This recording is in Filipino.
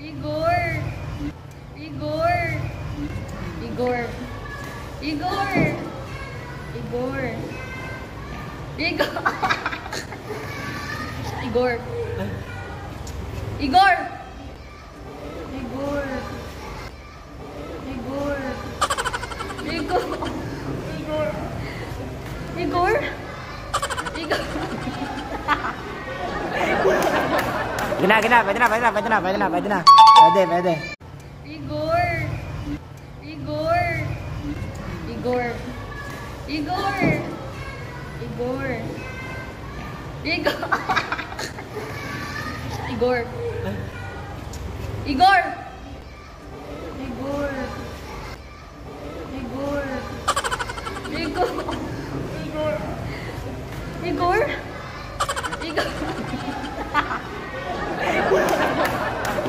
Igor! Igor! Igor! Igor! Igor! Igor! Igor! Igor! Igor! Igor! Igor! Igor! Igor! Igor! Gina, pwede na. Pwede. Igor! Igor! Igor! Igor! Igor! Igor! Igor! Igor!